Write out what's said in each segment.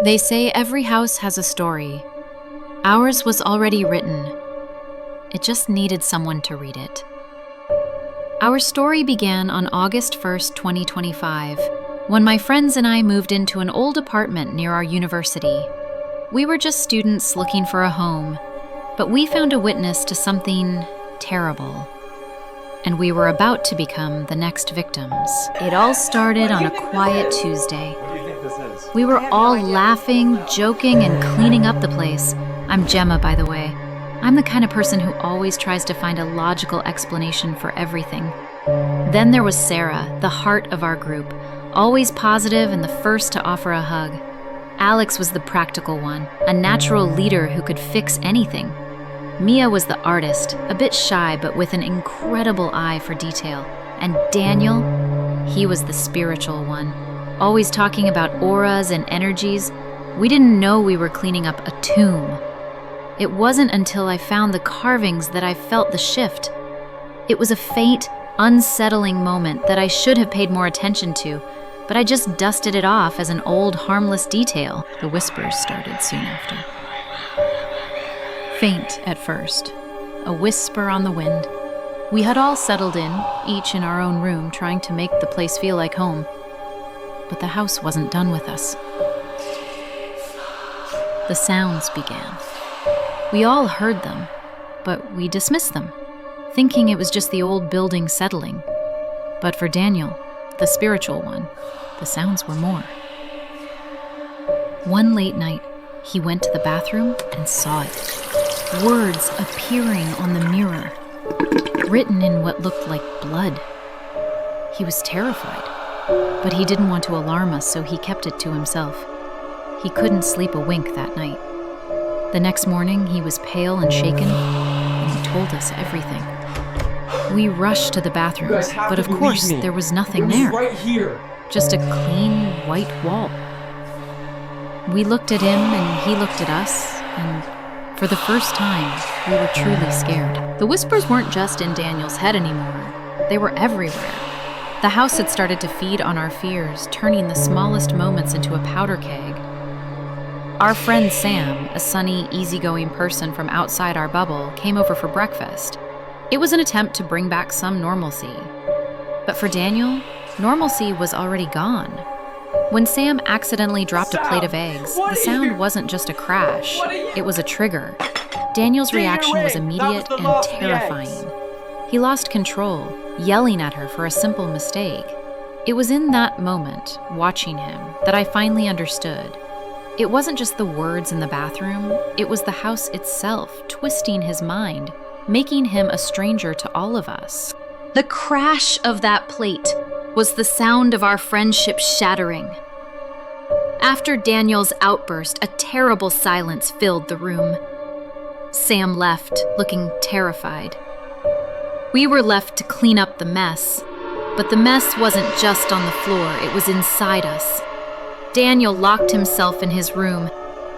They say every house has a story. Ours was already written. It just needed someone to read it. Our story began on August 1st, 2025, when my friends and I moved into an old apartment near our university. We were just students looking for a home, but we found a witness to something terrible. And we were about to become the next victims. It all started on a quiet Tuesday. What do you think this is? We were all laughing, joking, and cleaning up the place. I'm Gemma, by the way. I'm the kind of person who always tries to find a logical explanation for everything. Then there was Sarah, the heart of our group, always positive and the first to offer a hug. Alex was the practical one, a natural leader who could fix anything. Mia was the artist, a bit shy but with an incredible eye for detail. And Daniel, he was the spiritual one, always talking about auras and energies. We didn't know we were cleaning up a tomb. It wasn't until I found the carvings that I felt the shift. It was a faint, unsettling moment that I should have paid more attention to, but I just dusted it off as an old, harmless detail. The whispers started soon after. Faint at first, a whisper on the wind. We had all settled in, each in our own room, trying to make the place feel like home. But the house wasn't done with us. The sounds began. We all heard them, but we dismissed them, thinking it was just the old building settling. But for Daniel, the spiritual one, the sounds were more. One late night, he went to the bathroom and saw it. Words appearing on the mirror, written in what looked like blood. He was terrified, but he didn't want to alarm us, so he kept it to himself. He couldn't sleep a wink that night. The next morning, he was pale and shaken, and he told us everything. We rushed to the bathroom, but of course, there was nothing there. Right here. Just a clean, white wall. We looked at him, and he looked at us, and for the first time, we were truly scared. The whispers weren't just in Daniel's head anymore. They were everywhere. The house had started to feed on our fears, turning the smallest moments into a powder keg. Our friend Sam, a sunny, easygoing person from outside our bubble, came over for breakfast. It was an attempt to bring back some normalcy. But for Daniel, normalcy was already gone. When Sam accidentally dropped a plate of eggs, the sound wasn't just a crash, it was a trigger. Daniel's reaction was immediate and terrifying. He lost control, yelling at her for a simple mistake. It was in that moment, watching him, that I finally understood. It wasn't just the words in the bathroom, it was the house itself twisting his mind, making him a stranger to all of us. The crash of that plate was the sound of our friendship shattering. After Daniel's outburst, a terrible silence filled the room. Sam left, looking terrified. We were left to clean up the mess, but the mess wasn't just on the floor, it was inside us. Daniel locked himself in his room,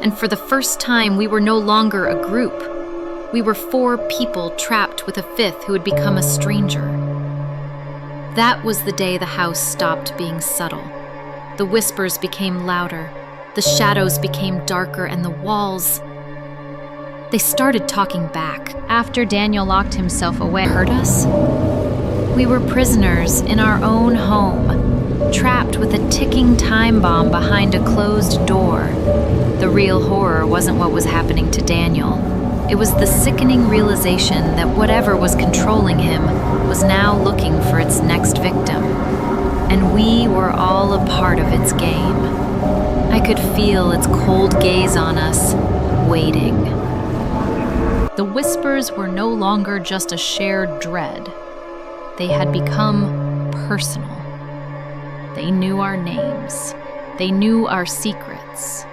and for the first time, we were no longer a group. We were 4 people trapped with a 5th who had become a stranger. That was the day the house stopped being subtle. The whispers became louder, the shadows became darker, and the walls... They started talking back. After Daniel locked himself away, hurt us? We were prisoners in our own home, trapped with a ticking time bomb behind a closed door. The real horror wasn't what was happening to Daniel. It was the sickening realization that whatever was controlling him was now looking for its next victim. And we were all a part of its game. I could feel its cold gaze on us, waiting. The whispers were no longer just a shared dread. They had become personal. They knew our names. They knew our secrets.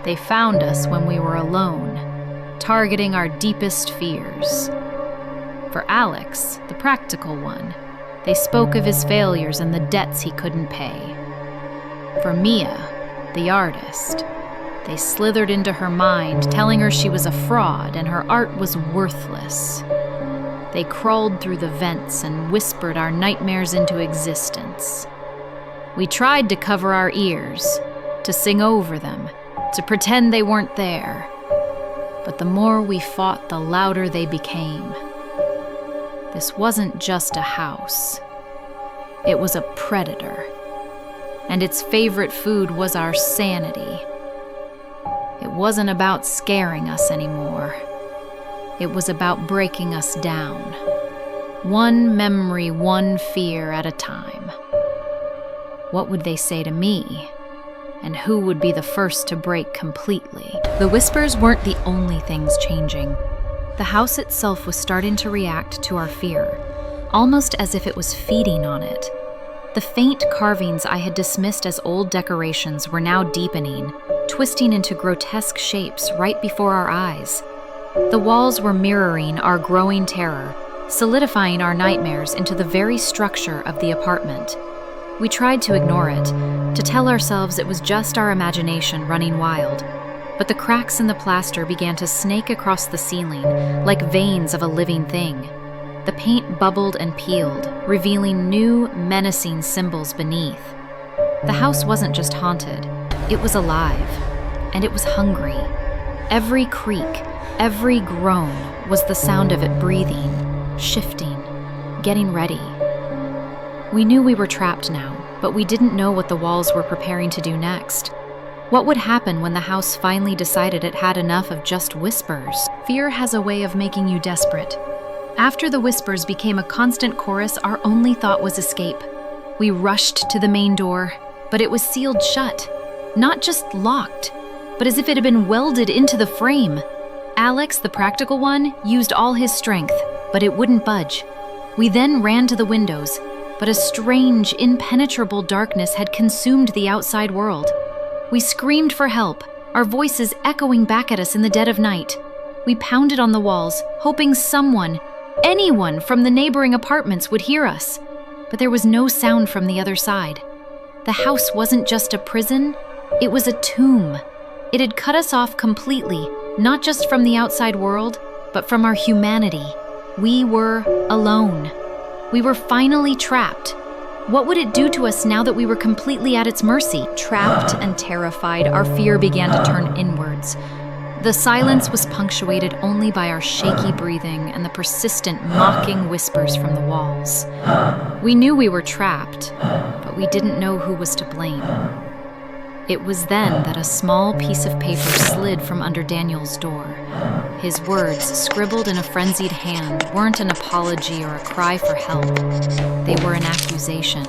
They found us when we were alone, targeting our deepest fears. For Alex, the practical one, they spoke of his failures and the debts he couldn't pay. For Mia, the artist, they slithered into her mind, telling her she was a fraud and her art was worthless. They crawled through the vents and whispered our nightmares into existence. We tried to cover our ears, to sing over them, to pretend they weren't there. But the more we fought, the louder they became. This wasn't just a house. It was a predator. And its favorite food was our sanity. It wasn't about scaring us anymore. It was about breaking us down. One memory, one fear at a time. What would they say to me? And who would be the first to break completely? The whispers weren't the only things changing. The house itself was starting to react to our fear, almost as if it was feeding on it. The faint carvings I had dismissed as old decorations were now deepening, twisting into grotesque shapes right before our eyes. The walls were mirroring our growing terror, solidifying our nightmares into the very structure of the apartment. We tried to ignore it, to tell ourselves it was just our imagination running wild. But the cracks in the plaster began to snake across the ceiling, like veins of a living thing. The paint bubbled and peeled, revealing new, menacing symbols beneath. The house wasn't just haunted, it was alive, and it was hungry. Every creak, every groan was the sound of it breathing, shifting, getting ready. We knew we were trapped now, but we didn't know what the walls were preparing to do next. What would happen when the house finally decided it had enough of just whispers? Fear has a way of making you desperate. After the whispers became a constant chorus, our only thought was escape. We rushed to the main door, but it was sealed shut. Not just locked, but as if it had been welded into the frame. Alex, the practical one, used all his strength, but it wouldn't budge. We then ran to the windows, but a strange, impenetrable darkness had consumed the outside world. We screamed for help, our voices echoing back at us in the dead of night. We pounded on the walls, hoping someone, anyone from the neighboring apartments would hear us. But there was no sound from the other side. The house wasn't just a prison, it was a tomb. It had cut us off completely, not just from the outside world, but from our humanity. We were alone. We were finally trapped. What would it do to us now that we were completely at its mercy? Trapped and terrified, our fear began to turn inwards. The silence was punctuated only by our shaky breathing and the persistent, mocking whispers from the walls. We knew we were trapped, but we didn't know who was to blame. It was then that a small piece of paper slid from under Daniel's door. His words, scribbled in a frenzied hand, weren't an apology or a cry for help. They were an accusation.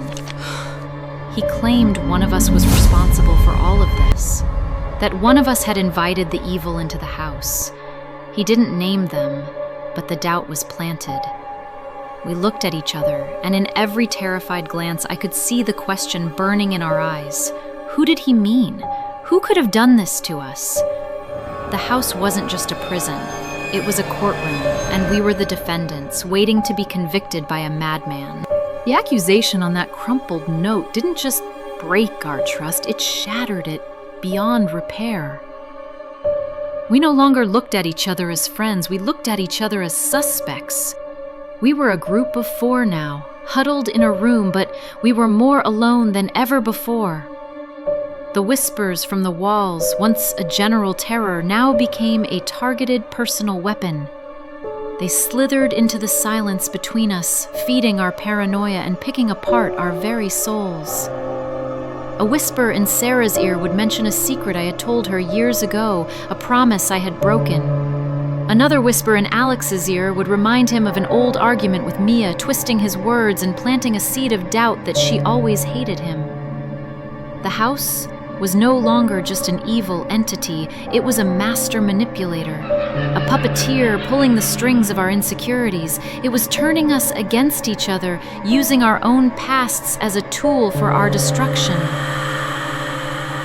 He claimed one of us was responsible for all of this, that one of us had invited the evil into the house. He didn't name them, but the doubt was planted. We looked at each other, and in every terrified glance I could see the question burning in our eyes. Who did he mean? Who could have done this to us? The house wasn't just a prison. It was a courtroom, and we were the defendants, waiting to be convicted by a madman. The accusation on that crumpled note didn't just break our trust, it shattered it beyond repair. We no longer looked at each other as friends, we looked at each other as suspects. We were a group of 4 now, huddled in a room, but we were more alone than ever before. The whispers from the walls, once a general terror, now became a targeted personal weapon. They slithered into the silence between us, feeding our paranoia and picking apart our very souls. A whisper in Sarah's ear would mention a secret I had told her years ago, a promise I had broken. Another whisper in Alex's ear would remind him of an old argument with Mia, twisting his words and planting a seed of doubt that she always hated him. The house was no longer just an evil entity, it was a master manipulator, a puppeteer pulling the strings of our insecurities. It was turning us against each other, using our own pasts as a tool for our destruction.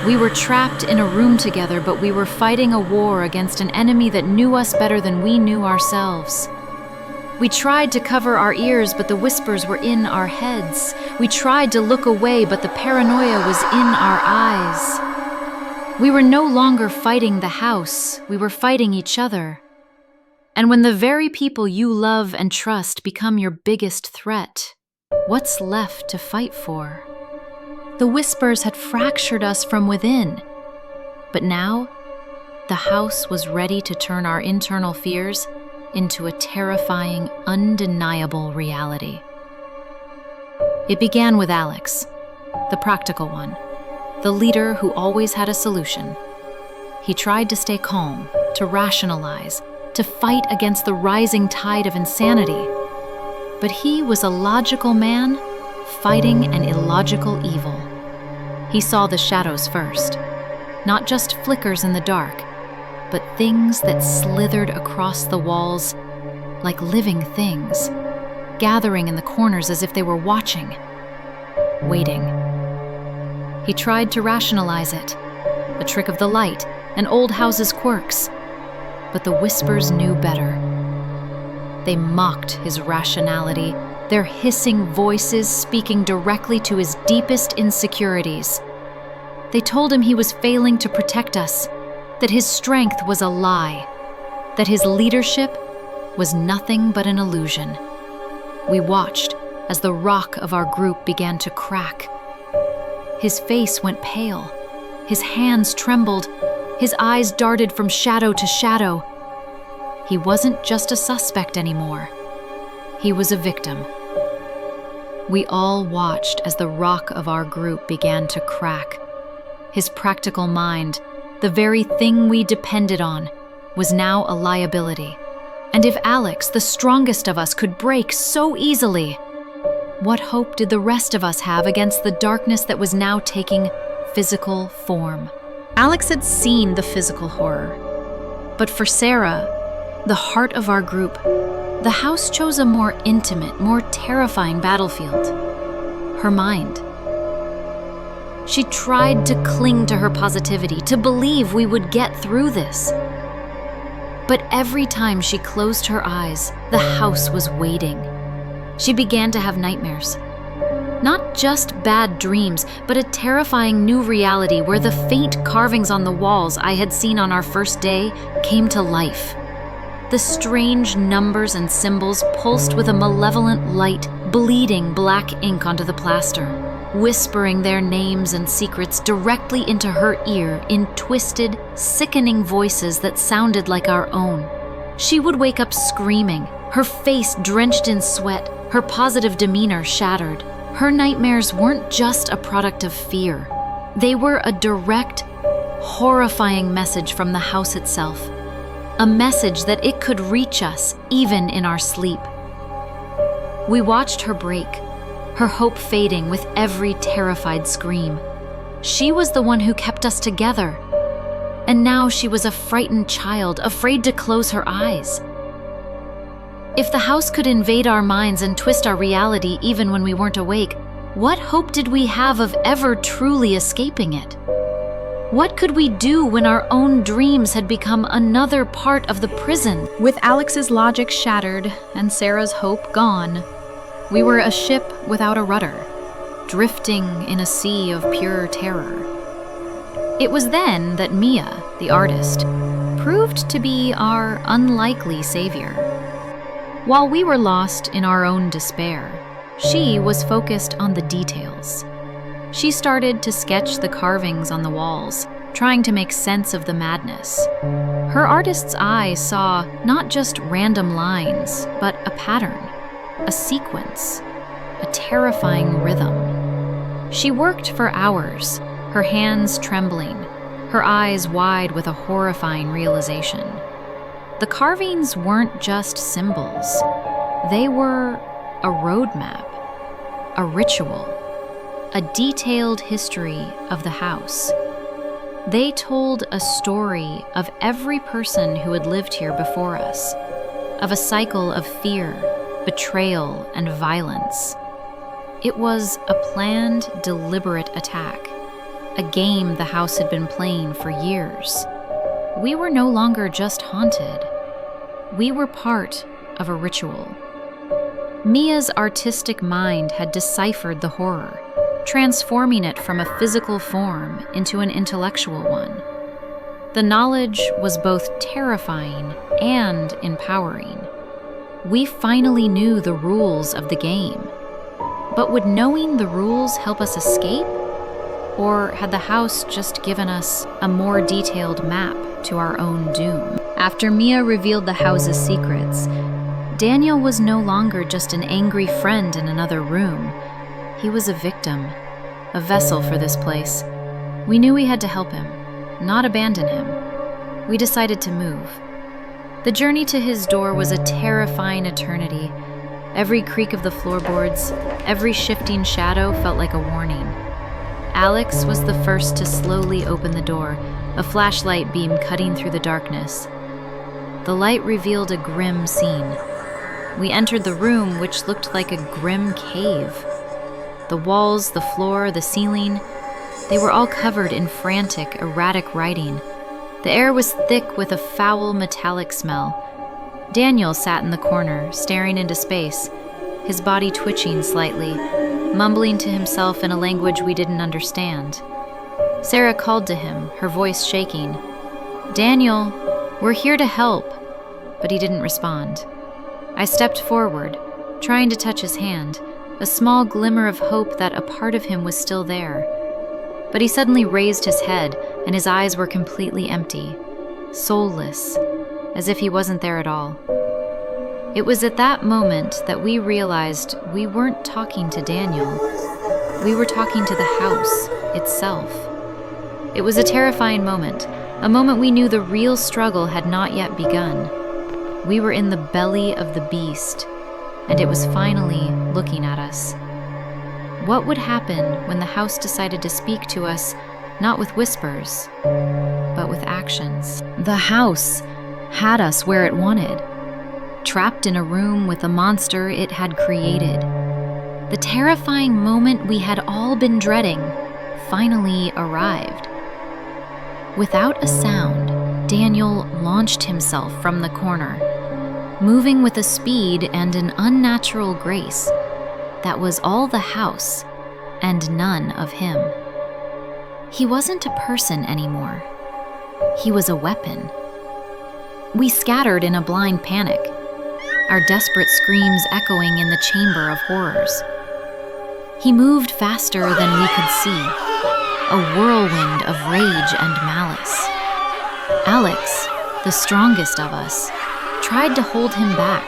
We were trapped in a room together, but we were fighting a war against an enemy that knew us better than we knew ourselves. We tried to cover our ears, but the whispers were in our heads. We tried to look away, but the paranoia was in our eyes. We were no longer fighting the house, we were fighting each other. And when the very people you love and trust become your biggest threat, what's left to fight for? The whispers had fractured us from within. But now, the house was ready to turn our internal fears into a terrifying, undeniable reality. It began with Alex, the practical one, the leader who always had a solution. He tried to stay calm, to rationalize, to fight against the rising tide of insanity. But he was a logical man fighting an illogical evil. He saw the shadows first, not just flickers in the dark, but things that slithered across the walls like living things, gathering in the corners as if they were watching, waiting. He tried to rationalize it, a trick of the light, an old house's quirks. But the whispers knew better. They mocked his rationality, their hissing voices speaking directly to his deepest insecurities. They told him he was failing to protect us, that his strength was a lie, that his leadership was nothing but an illusion. We watched as the rock of our group began to crack. His face went pale, his hands trembled, his eyes darted from shadow to shadow. He wasn't just a suspect anymore. He was a victim. We all watched as the rock of our group began to crack. His practical mind, the very thing we depended on, was now a liability. And if Alex, the strongest of us, could break so easily, what hope did the rest of us have against the darkness that was now taking physical form? Alex had seen the physical horror. But for Sarah, the heart of our group, the house chose a more intimate, more terrifying battlefield: her mind. She tried to cling to her positivity, to believe we would get through this. But every time she closed her eyes, the house was waiting. She began to have nightmares. Not just bad dreams, but a terrifying new reality where the faint carvings on the walls I had seen on our first day came to life. The strange numbers and symbols pulsed with a malevolent light, bleeding black ink onto the plaster, whispering their names and secrets directly into her ear in twisted, sickening voices that sounded like our own. She would wake up screaming, her face drenched in sweat, her positive demeanor shattered. Her nightmares weren't just a product of fear. They were a direct, horrifying message from the house itself. A message that it could reach us even in our sleep. We watched her break, her hope fading with every terrified scream. She was the one who kept us together. And now she was a frightened child, afraid to close her eyes. If the house could invade our minds and twist our reality even when we weren't awake, what hope did we have of ever truly escaping it? What could we do when our own dreams had become another part of the prison? With Alex's logic shattered and Sarah's hope gone, we were a ship without a rudder, drifting in a sea of pure terror. It was then that Mia, the artist, proved to be our unlikely savior. While we were lost in our own despair, she was focused on the details. She started to sketch the carvings on the walls, trying to make sense of the madness. Her artist's eye saw not just random lines, but a pattern, a sequence, a terrifying rhythm. She worked for hours, her hands trembling, her eyes wide with a horrifying realization. The carvings weren't just symbols. They were a roadmap, a ritual, a detailed history of the house. They told a story of every person who had lived here before us, of a cycle of fear, betrayal, and violence. It was a planned, deliberate attack, a game the house had been playing for years. We were no longer just haunted. We were part of a ritual. Mia's artistic mind had deciphered the horror, transforming it from a physical form into an intellectual one. The knowledge was both terrifying and empowering. We finally knew the rules of the game. But would knowing the rules help us escape? Or had the house just given us a more detailed map to our own doom? After Mia revealed the house's secrets, Daniel was no longer just an angry friend in another room. He was a victim, a vessel for this place. We knew we had to help him, not abandon him. We decided to move. The journey to his door was a terrifying eternity. Every creak of the floorboards, every shifting shadow felt like a warning. Alex was the first to slowly open the door, a flashlight beam cutting through the darkness. The light revealed a grim scene. We entered the room, which looked like a grim cave. The walls, the floor, the ceiling, they were all covered in frantic, erratic writing. The air was thick with a foul, metallic smell. Daniel sat in the corner, staring into space, his body twitching slightly, mumbling to himself in a language we didn't understand. Sarah called to him, her voice shaking. "Daniel, we're here to help," but he didn't respond. I stepped forward, trying to touch his hand, a small glimmer of hope that a part of him was still there. But he suddenly raised his head, and his eyes were completely empty, soulless, as if he wasn't there at all. It was at that moment that we realized we weren't talking to Daniel. We were talking to the house itself. It was a terrifying moment, a moment we knew the real struggle had not yet begun. We were in the belly of the beast, and it was finally looking at us. What would happen when the house decided to speak to us, not with whispers, but with actions? The house had us where it wanted, trapped in a room with a monster it had created. The terrifying moment we had all been dreading finally arrived. Without a sound, Daniel launched himself from the corner, moving with a speed and an unnatural grace that was all the house and none of him. He wasn't a person anymore. He was a weapon. We scattered in a blind panic, our desperate screams echoing in the chamber of horrors. He moved faster than we could see, a whirlwind of rage and malice. Alex, the strongest of us, tried to hold him back,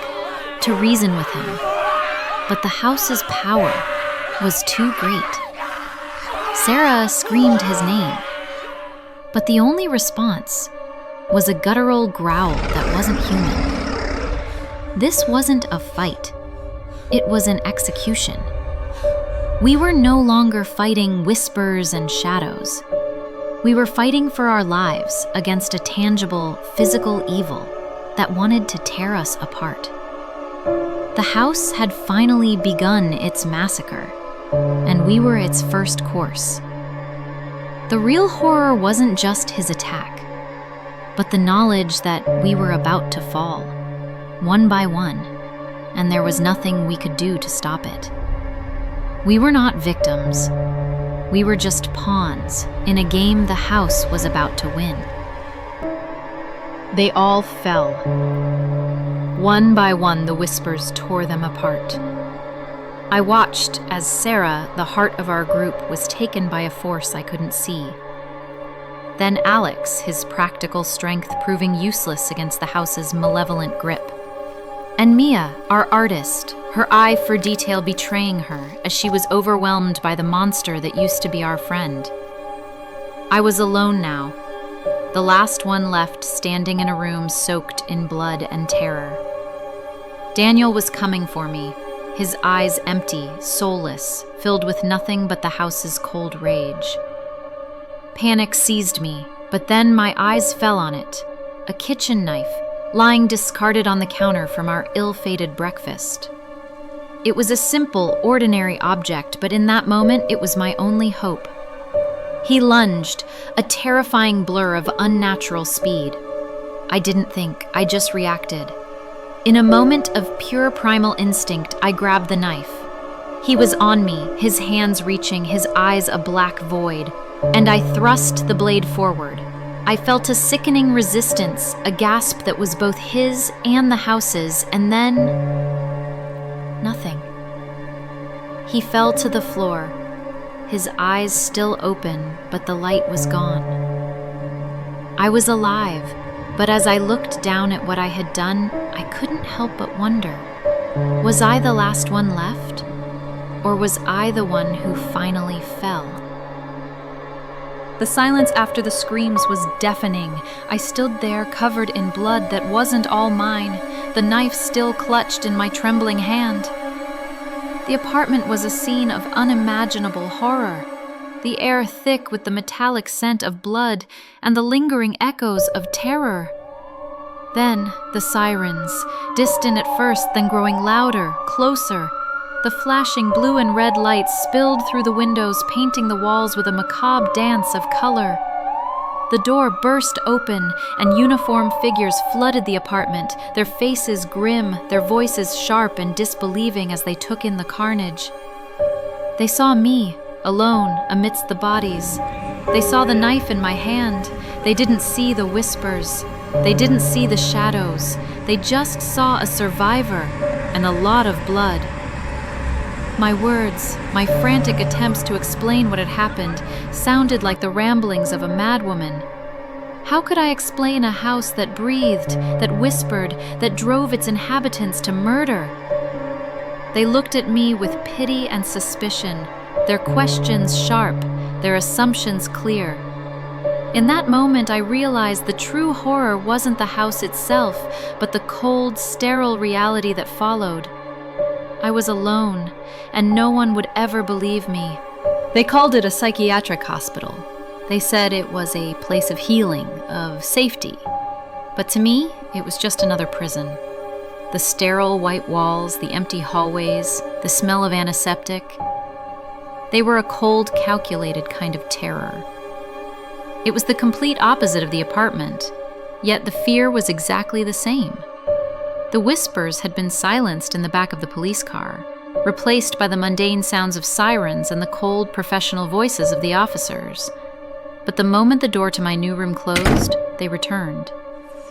to reason with him. But the house's power was too great. Sarah screamed his name, but the only response was a guttural growl that wasn't human. This wasn't a fight. It was an execution. We were no longer fighting whispers and shadows. We were fighting for our lives against a tangible, physical evil that wanted to tear us apart. The house had finally begun its massacre, and we were its first course. The real horror wasn't just his attack, but the knowledge that we were about to fall, one by one, and there was nothing we could do to stop it. We were not victims. We were just pawns in a game the house was about to win. They all fell. One by one, the whispers tore them apart. I watched as Sarah, the heart of our group, was taken by a force I couldn't see. Then Alex, his practical strength proving useless against the house's malevolent grip. And Mia, our artist, her eye for detail betraying her as she was overwhelmed by the monster that used to be our friend. I was alone now, the last one left standing in a room soaked in blood and terror. Daniel was coming for me, his eyes empty, soulless, filled with nothing but the house's cold rage. Panic seized me, but then my eyes fell on it, a kitchen knife, lying discarded on the counter from our ill-fated breakfast. It was a simple, ordinary object, but in that moment it was my only hope. He lunged, a terrifying blur of unnatural speed. I didn't think, I just reacted. In a moment of pure primal instinct, I grabbed the knife. He was on me, his hands reaching, his eyes a black void, and I thrust the blade forward. I felt a sickening resistance, a gasp that was both his and the house's, and then nothing. He fell to the floor, his eyes still open, but the light was gone. I was alive, but as I looked down at what I had done, I couldn't help but wonder, was I the last one left? Or was I the one who finally fell? The silence after the screams was deafening. I stood there covered in blood that wasn't all mine, the knife still clutched in my trembling hand. The apartment was a scene of unimaginable horror, the air thick with the metallic scent of blood and the lingering echoes of terror. Then the sirens, distant at first, then growing louder, closer. The flashing blue and red lights spilled through the windows, painting the walls with a macabre dance of color. The door burst open, and uniformed figures flooded the apartment, their faces grim, their voices sharp and disbelieving as they took in the carnage. They saw me, alone, amidst the bodies. They saw the knife in my hand. They didn't see the whispers. They didn't see the shadows. They just saw a survivor and a lot of blood. My words, my frantic attempts to explain what had happened, sounded like the ramblings of a madwoman. How could I explain a house that breathed, that whispered, that drove its inhabitants to murder? They looked at me with pity and suspicion, their questions sharp, their assumptions clear. In that moment, I realized the true horror wasn't the house itself, but the cold, sterile reality that followed. I was alone, and no one would ever believe me. They called it a psychiatric hospital. They said it was a place of healing, of safety. But to me, it was just another prison. The sterile white walls, the empty hallways, the smell of antiseptic. They were a cold, calculated kind of terror. It was the complete opposite of the apartment, yet the fear was exactly the same. The whispers had been silenced in the back of the police car, replaced by the mundane sounds of sirens and the cold, professional voices of the officers. But the moment the door to my new room closed, they returned.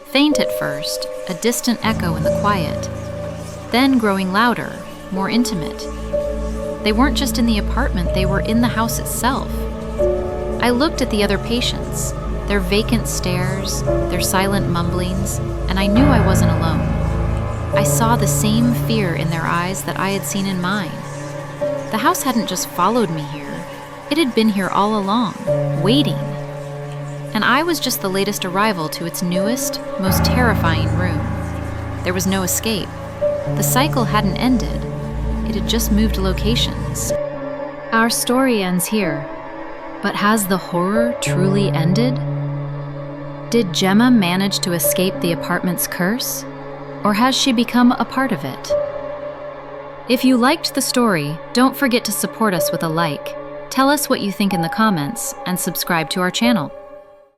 Faint at first, a distant echo in the quiet, then growing louder, more intimate. They weren't just in the apartment, they were in the house itself. I looked at the other patients, their vacant stares, their silent mumblings, and I knew I wasn't alone. I saw the same fear in their eyes that I had seen in mine. The house hadn't just followed me here. It had been here all along, waiting. And I was just the latest arrival to its newest, most terrifying room. There was no escape. The cycle hadn't ended. It had just moved locations. Our story ends here. But has the horror truly ended? Did Gemma manage to escape the apartment's curse? Or has she become a part of it? If you liked the story, don't forget to support us with a like. Tell us what you think in the comments and subscribe to our channel.